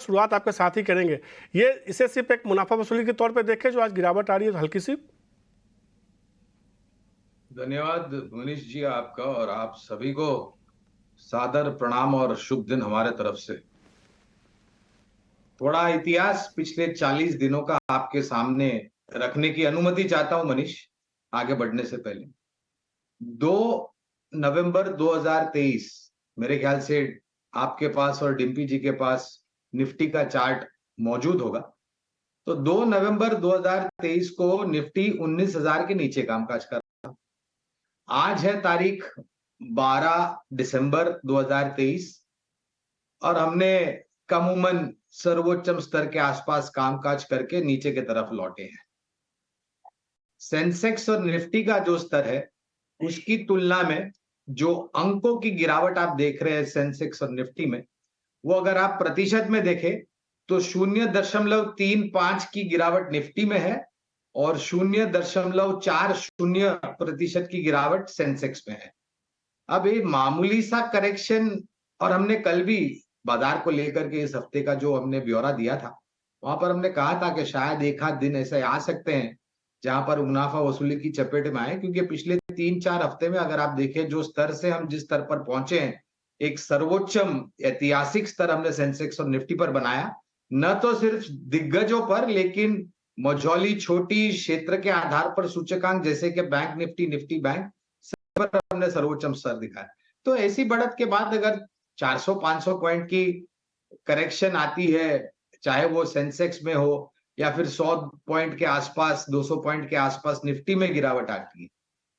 शुरुआत आपके साथ ही करेंगे। ये इसे सिर्फ एक मुनाफा वसूली के तौर पे देखें जो आज गिरावट आ रही है हल्की सी। धन्यवाद मनीष जी आपका, और आप सभी को सादर प्रणाम और शुभ दिन हमारे तरफ से। थोड़ा इतिहास पिछले 40 दिनों का आपके सामने रखने की अनुमति चाहता हूं मनीष, आगे बढ़ने से पहले। 2 नवंबर 2023 मेरे ख्याल से आपके पास और डिम्पी जी के पास निफ्टी का चार्ट मौजूद होगा। तो 2 नवंबर 2023 को निफ्टी 19,000 के नीचे कामकाज कर, आज है तारीख 12 दिसंबर 2023 और हमने कमूमन सर्वोच्चम स्तर के आसपास कामकाज करके नीचे की तरफ लौटे हैं। सेंसेक्स और निफ्टी का जो स्तर है उसकी तुलना में जो अंकों की गिरावट आप देख रहे हैं सेंसेक्स और निफ्टी में, वो अगर आप प्रतिशत में देखें तो 0.35 की गिरावट निफ्टी में है और 0.40% की गिरावट सेंसेक्स में है। अब ये मामूली सा करेक्शन, और हमने कल भी बाजार को लेकर के इस हफ्ते का जो हमने ब्यौरा दिया था, वहां पर हमने कहा था कि शायद एक आध दिन ऐसे आ सकते हैं जहां पर मुनाफा वसूली की चपेट में आए, क्योंकि पिछले 3-4 हफ्ते में अगर आप देखें जो स्तर से हम जिस स्तर पर पहुंचे हैं, एक सर्वोच्चम ऐतिहासिक स्तर हमने सेंसेक्स और निफ्टी पर बनाया, न तो सिर्फ दिग्गजों पर लेकिन मझौली छोटी क्षेत्र के आधार पर सूचकांक जैसे कि बैंक निफ्टी, निफ्टी बैंक पर हमने सर्वोच्चम स्तर दिखाया। तो ऐसी बढ़त के बाद अगर 400-500 पॉइंट की करेक्शन आती है, चाहे वो सेंसेक्स में हो या फिर 100 पॉइंट के आसपास, 200 पॉइंट के आसपास निफ्टी में गिरावट आती है,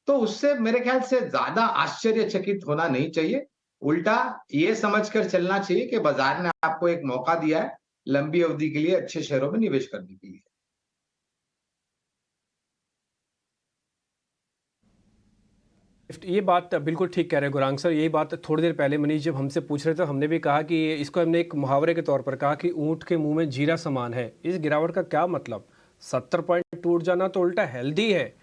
तो उससे मेरे ख्याल से ज्यादा आश्चर्यचकित होना नहीं चाहिए। उल्टा ये समझकर चलना चाहिए कि बाजार ने आपको एक मौका दिया है लंबी अवधि के लिए अच्छे शेयरों में निवेश करने के लिए। ये बात बिल्कुल ठीक कह रहे हैं गुरांग सर। यही बात थोड़ी देर पहले मनीष जब हमसे पूछ रहे थे, हमने भी कहा कि इसको हमने एक मुहावरे के तौर पर कहा कि ऊंट के मुंह में जीरा समान है। इस गिरावट का क्या मतलब? 70 पॉइंट टूट जाना तो उल्टा हेल्दी है।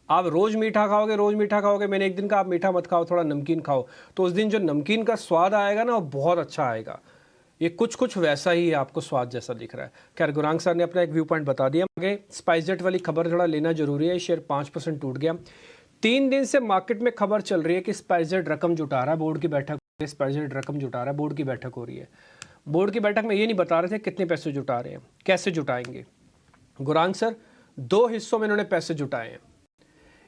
आप रोज मीठा खाओगे, रोज मीठा खाओगे। मैंने एक दिन कहा आप मीठा मत खाओ, थोड़ा नमकीन खाओ, तो उस दिन जो नमकीन का स्वाद आएगा ना वो बहुत अच्छा आएगा। ये कुछ कुछ वैसा ही है, आपको स्वाद जैसा दिख रहा है। खैर गुरांग सर ने अपना एक व्यू पॉइंट बता दिया। आगे स्पाइसजेट वाली खबर थोड़ा लेना जरूरी है। शेयर 5% टूट गया। 3 दिन से मार्केट में खबर चल रही है कि स्पाइसजेट रकम जुटा रहा है, बोर्ड की बैठक, स्पाइसजेट रकम जुटा रहा है, बोर्ड की बैठक हो रही है। बोर्ड की बैठक में ये नहीं बता रहे थे कितने पैसे जुटा रहे हैं, कैसे जुटाएंगे। गुरांग सर 2 हिस्सों में इन्होंने पैसे जुटाए हैं।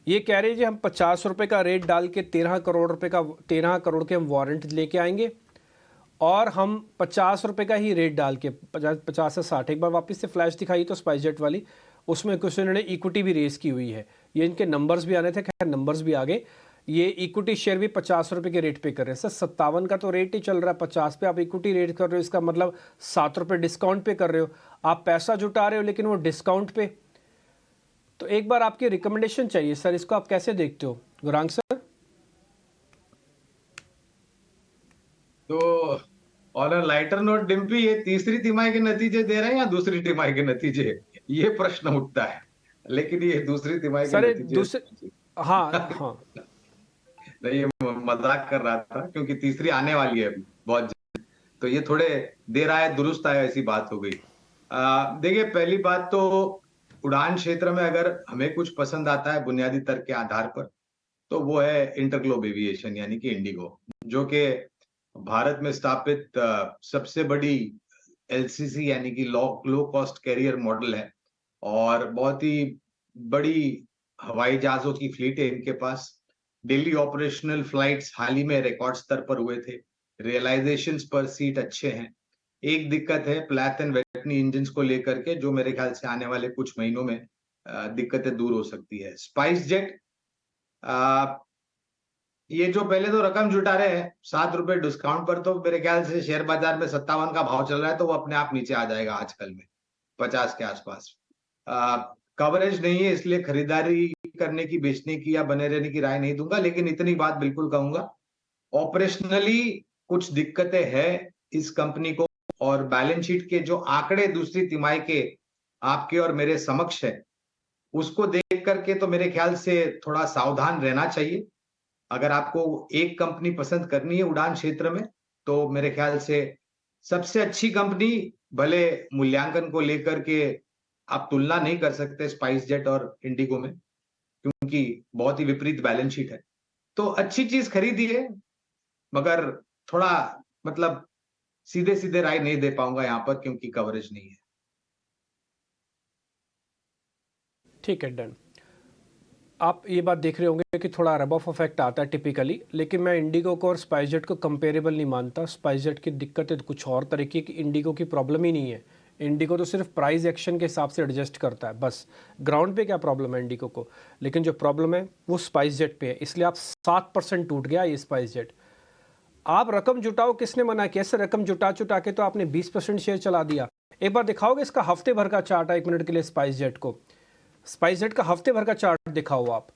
ये कह रहे हैं जी हम 50 रुपये का रेट डाल के 13 करोड़ रुपये का 13 करोड़ के हम वारंट लेके आएंगे और हम 50 रुपये का ही रेट डाल के 50 से 60, एक बार वापस से फ्लैश दिखाई तो स्पाइसजेट वाली, उसमें कुछ इन्होंने इक्विटी भी रेस की हुई है। ये इनके नंबर्स भी आने थे, खैर नंबर्स भी आ गए। ये इक्विटी शेयर भी 50 रुपये के रेट पे कर रहे हैं। सर 57 का तो रेट ही चल रहा है, 50 पे आप इक्विटी रेट कर रहे हो, इसका मतलब 7 रुपये डिस्काउंट पे कर रहे हो। आप पैसा जुटा रहे हो लेकिन वो डिस्काउंट पे। तो एक बार आपकी रिकमेंडेशन चाहिए सर, इसको आप कैसे देखते हो गुरांग सर? तो on a lighter note Dimpy, ये तीसरी तिमाही के नतीजे दे रहे हैं या दूसरी तिमाही के नतीजे, ये प्रश्न उठता है। लेकिन ये दूसरी तिमाही के सर नतीजे दूसरे, हाँ हाँ नहीं, ये मजाक कर रहा था क्योंकि तीसरी आने वाली है अभी बहुत जल्द। तो ये थोड़े देर आए दुरुस्त आया, ऐसी बात हो गई। देखिए, पहली बात तो उड़ान क्षेत्र में अगर हमें कुछ पसंद आता है बुनियादी तर्क के आधार पर, तो वो है इंटरग्लोब एविएशन यानी कि इंडिगो, जो कि भारत में स्थापित सबसे बड़ी एलसीसी यानी कि लो कॉस्ट कैरियर मॉडल है, और बहुत ही बड़ी हवाई जहाजों की फ्लीट है इनके पास। डेली ऑपरेशनल फ्लाइट्स हाल ही में रिकॉर्ड स्तर पर हुए थे। रियलाइजेशंस पर सीट अच्छे हैं। एक दिक्कत है प्लैथ एंड वेटनी इंजन को लेकर के, जो मेरे ख्याल से आने वाले कुछ महीनों में दिक्कतें दूर हो सकती है। स्पाइस जेट, ये जो पहले तो रकम जुटा रहे हैं 7 रुपए डिस्काउंट पर, तो मेरे ख्याल से शेयर बाजार में 57 का भाव चल रहा है, तो वो अपने आप नीचे आ जाएगा आजकल में 50 के आसपास। कवरेज नहीं है इसलिए खरीदारी करने की, बेचने की या बने रहने की राय नहीं दूंगा, लेकिन इतनी बात बिल्कुल कहूंगा, ऑपरेशनली कुछ दिक्कतें हैं इस कंपनी को, और बैलेंस शीट के जो आंकड़े दूसरी तिमाही के आपके और मेरे समक्ष है, उसको देख करके तो मेरे ख्याल से थोड़ा सावधान रहना चाहिए। अगर आपको एक कंपनी पसंद करनी है उड़ान क्षेत्र में, तो मेरे ख्याल से सबसे अच्छी कंपनी भले मूल्यांकन को लेकर के आप तुलना नहीं कर सकते स्पाइस जेट और इंडिगो में, क्योंकि बहुत ही विपरीत बैलेंस शीट है। तो अच्छी चीज खरीदी है, मगर थोड़ा मतलब सीधे-सीधे राय नहीं दे पाऊँगा यहाँ पर क्योंकि कवरेज नहीं है। ठीक है, डन। आप ये बात देख रहे होंगे कि थोड़ा रब ऑफ इफेक्ट आता है टिपिकली, लेकिन मैं इंडिगो को और स्पाइसजेट को कंपेरेबल नहीं मानता। स्पाइसजेट की दिक्कतें कुछ और तरीके की, इंडिगो की प्रॉब्लम ही नहीं है। इंडिगो तो सिर्फ प्राइस एक्शन के हिसाब से एडजस्ट करता है बस। ग्राउंड पे क्या प्रॉब्लम है इंडिगो को, लेकिन जो प्रॉब्लम है वो स्पाइसजेट पे है। इसलिए आप 7% टूट गया ये स्पाइसजेट। आप रकम जुटाओ, किसने मना किया? ऐसे रकम जुटा चुटा के तो आपने 20% शेयर चला दिया। एक बार दिखाओगे इसका हफ्ते भर का चार्ट है 1 मिनट के लिए स्पाइसजेट को? स्पाइसजेट का हफ्ते भर का चार्ट दिखाओ आप,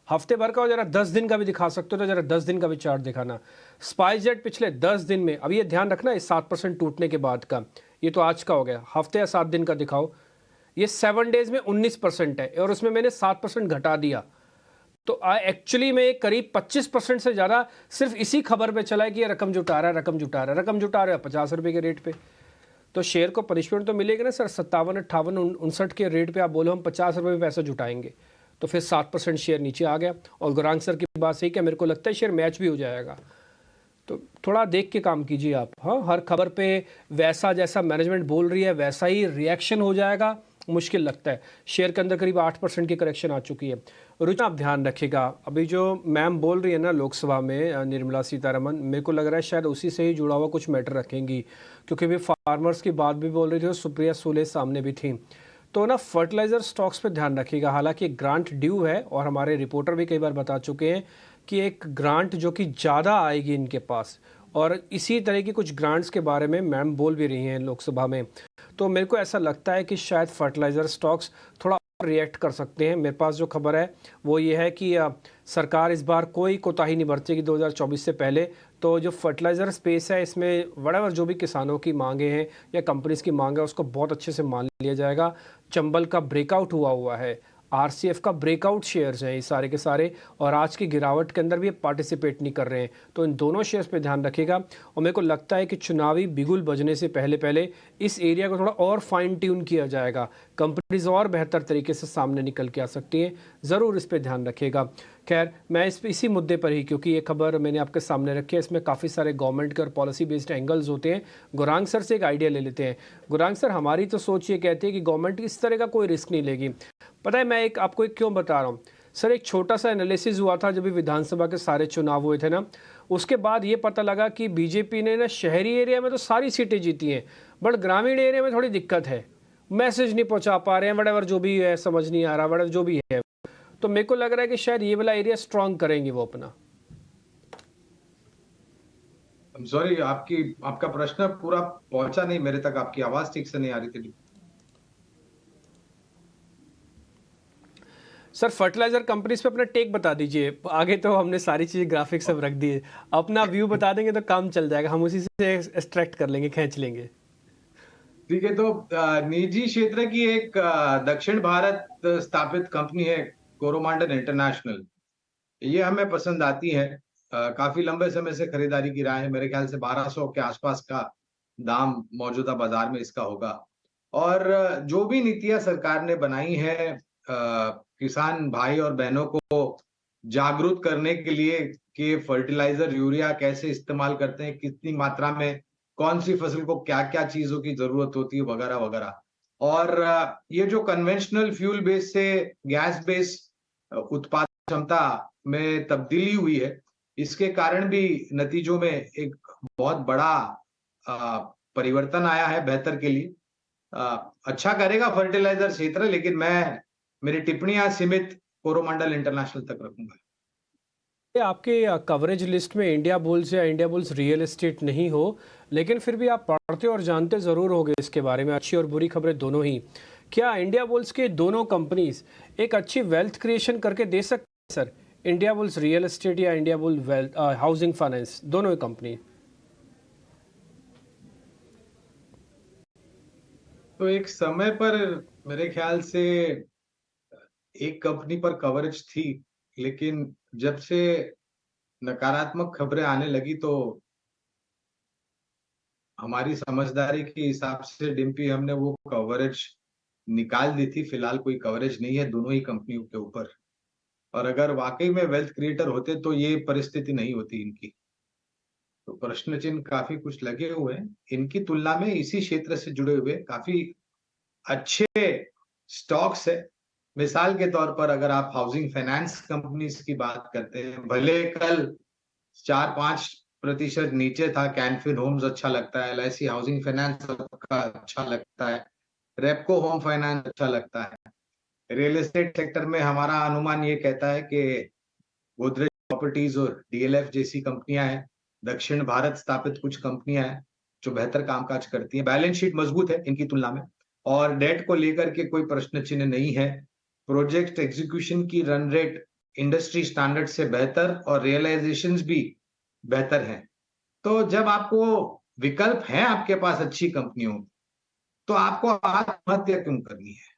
हफ्ते भर का, और जरा 10 दिन का भी दिखा सकते हो तो जरा 10 दिन का भी चार्ट दिखाना। स्पाइसजेट पिछले 10 दिन में, अब ये ध्यान रखना इस 7% टूटने के बाद का, ये तो आज का हो गया, हफ्ते या 7 दिन का दिखाओ। ये 7 डेज में 19% है और उसमें मैंने 7% घटा दिया। तो एक्चुअली में करीब 25% से ज़्यादा सिर्फ इसी खबर पे चला है कि ये रकम जुटा रहा है, रकम जुटा रहा है, रकम जुटा रहा है 50 रुपये के रेट पे। तो शेयर को पनिशमेंट तो मिलेगी ना सर, 57, 58, 59 के रेट पे आप बोलो हम 50 रुपये में पैसा जुटाएंगे, तो फिर 7% शेयर नीचे आ गया। और गुरांग सर की बात सही, क्या मेरे को लगता है शेयर मैच भी हो जाएगा। तो थोड़ा देख के काम कीजिए आप। हाँ, हर खबर पे वैसा जैसा मैनेजमेंट बोल रही है वैसा ही रिएक्शन हो जाएगा, मुश्किल लगता है। शेयर के अंदर करीब 8% की करेक्शन आ चुकी है। रुचि, आप ध्यान रखिएगा, अभी जो मैम बोल रही है ना लोकसभा में, निर्मला सीतारमन, मेरे को लग रहा है शायद उसी से ही जुड़ा हुआ कुछ मैटर रखेंगी, क्योंकि भी फार्मर्स की बात भी बोल रही थी और सुप्रिया सुले सामने भी थी। तो ना फर्टिलाइज़र स्टॉक्स पे ध्यान रखिएगा। हालांकि ग्रांट ड्यू है और हमारे रिपोर्टर भी कई बार बता चुके हैं कि एक ग्रांट जो कि ज़्यादा आएगी इनके पास, और इसी तरह की कुछ ग्रांट्स के बारे में मैम बोल भी रही हैं लोकसभा में। तो मेरे को ऐसा लगता है कि शायद फर्टिलाइज़र स्टॉक्स थोड़ा रिएक्ट कर सकते हैं। मेरे पास जो खबर है वो ये है कि सरकार इस बार कोई कोताही नहीं बरतेगी 2024 से पहले। तो जो फर्टिलाइज़र स्पेस है इसमें वड़ेवर जो भी किसानों की मांगे हैं या कंपनीज़ की मांग है उसको बहुत अच्छे से मान लिया जाएगा। चंबल का ब्रेकआउट हुआ है, आरसीएफ का ब्रेकआउट शेयर्स हैं ये सारे के सारे, और आज की गिरावट के अंदर भी पार्टिसिपेट नहीं कर रहे हैं। तो इन दोनों शेयर्स पे ध्यान रखिएगा। और मेरे को लगता है कि चुनावी बिगुल बजने से पहले पहले इस एरिया को थोड़ा और फाइन ट्यून किया जाएगा, कंपनीज और बेहतर तरीके से सामने निकल के आ सकती हैं। ज़रूर इस पर ध्यान रखिएगा। खैर, मैं इसी मुद्दे पर ही, क्योंकि ये खबर मैंने आपके सामने रखी है, इसमें काफ़ी सारे गवर्नमेंट के और पॉलिसी बेस्ड एंगल्स होते हैं। गुरांग सर से एक आइडिया ले लेते हैं। गुरांग सर, हमारी तो सोच ये कहती है कि गवर्नमेंट इस तरह का कोई रिस्क नहीं लेगी। पता है मैं आपको क्यों बता रहा हूँ सर? एक छोटा सा एनालिसिस हुआ था जब भी विधानसभा के सारे चुनाव हुए थे ना, उसके बाद ये पता लगा कि बीजेपी ने ना शहरी एरिया में तो सारी सीटें जीती हैं, बट ग्रामीण एरिया में थोड़ी दिक्कत है, मैसेज नहीं पहुंचा पा रहे हैं, वटेवर जो भी है, समझ नहीं आ रहा, वटेवर जो भी है। तो मेरे को लग रहा है कि शायद ये वाला एरिया स्ट्रांग करेंगे वो अपना। सॉरी, आपका प्रश्न पूरा पहुंचा नहीं मेरे तक, आपकी आवाज ठीक से नहीं आ रही थी। सर, फर्टिलाइजर कंपनीज पे अपना टेक बता दीजिए। आगे तो हमने सारी चीज़ें ग्राफिक्स सब रख दिए, अपना व्यू बता देंगे तो काम चल जाएगा, हम उसी से एक्सट्रैक्ट कर लेंगे, खींच लेंगे। ठीक है, तो निजी क्षेत्र की एक दक्षिण भारत स्थापित कंपनी है कोरोमांडल इंटरनेशनल, ये हमें पसंद आती है। काफी लंबे समय से खरीदारी की राय है, मेरे ख्याल से 1200 के आसपास का दाम मौजूदा बाजार में इसका होगा। और जो भी नीतियां सरकार ने बनाई है किसान भाई और बहनों को जागरूक करने के लिए कि फर्टिलाइजर यूरिया कैसे इस्तेमाल करते हैं, कितनी मात्रा में, कौन सी फसल को क्या क्या चीजों की जरूरत होती है, वगैरह वगैरह। और ये जो कन्वेंशनल फ्यूल बेस से गैस बेस उत्पादन क्षमता में तब्दीली हुई है, इसके कारण भी नतीजों में एक बहुत बड़ा परिवर्तन आया है बेहतर के लिए। अच्छा करेगा फर्टिलाइजर क्षेत्र, लेकिन मैं मेरी टिप्पणियां सीमित कोरोमंडल इंटरनेशनल तक रखूंगा। आपके कवरेज लिस्ट में इंडिया बुल्स या इंडिया बुल्स रियल एस्टेट नहीं हो, लेकिन फिर भी आप पढ़ते और जानते ज़रूर होंगे इसके बारे में, अच्छी और बुरी खबरें दोनों ही। क्या इंडिया बुल्स के दोनों कंपनीज एक अच्छी वेल्थ क्रिएशन करके दे सकते हैं sir? India bulls real estate या India bull wealth housing finance, दोनों ही कंपनी। तो एक समय पर मेरे ख्याल से एक कंपनी पर कवरेज थी, लेकिन जब से नकारात्मक खबरें आने लगी तो हमारी समझदारी के हिसाब से डिम्पी हमने वो कवरेज निकाल दी थी। फिलहाल कोई कवरेज नहीं है दोनों ही कंपनियों के ऊपर, और अगर वाकई में वेल्थ क्रिएटर होते तो ये परिस्थिति नहीं होती इनकी। तो प्रश्न चिन्ह काफी कुछ लगे हुए हैं इनकी तुलना में। इसी क्षेत्र से जुड़े हुए काफी अच्छे स्टॉक्स है। मिसाल के तौर पर अगर आप हाउसिंग फाइनेंस कंपनीज की बात करते हैं, भले कल 4-5% नीचे था, कैनफिन होम्स अच्छा लगता है, LIC हाउसिंग फाइनेंस का अच्छा लगता है, रेपको होम फाइनेंस अच्छा लगता है। रियल एस्टेट सेक्टर में हमारा अनुमान ये कहता है कि गोदरेज प्रॉपर्टीज और DLF जैसी कंपनियां हैं, दक्षिण भारत स्थापित कुछ कंपनियां हैं जो बेहतर कामकाज करती हैं। बैलेंस शीट मजबूत है इनकी तुलना में, और डेट को लेकर के कोई प्रश्न चिन्ह नहीं है। प्रोजेक्ट एग्जीक्यूशन की रन रेट इंडस्ट्री स्टैंडर्ड से बेहतर और रियलाइजेशंस भी बेहतर हैं। तो जब आपको विकल्प है आपके पास अच्छी कंपनियों, तो आपको आत्महत्या क्यों करनी है?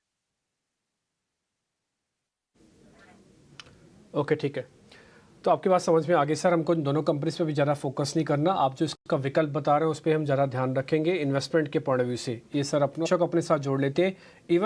ओके, ठीक है। तो आपकी बात समझ में आ गई सर। हमको इन दोनों कंपनीज पे भी ज़्यादा फोकस नहीं करना। आप जो इसका विकल्प बता रहे हैं उस पर हम ज़रा ध्यान रखेंगे इन्वेस्टमेंट के पॉइंट ऑफ व्यू से। ये सर अपने साथ जोड़ लेते हैं। इवन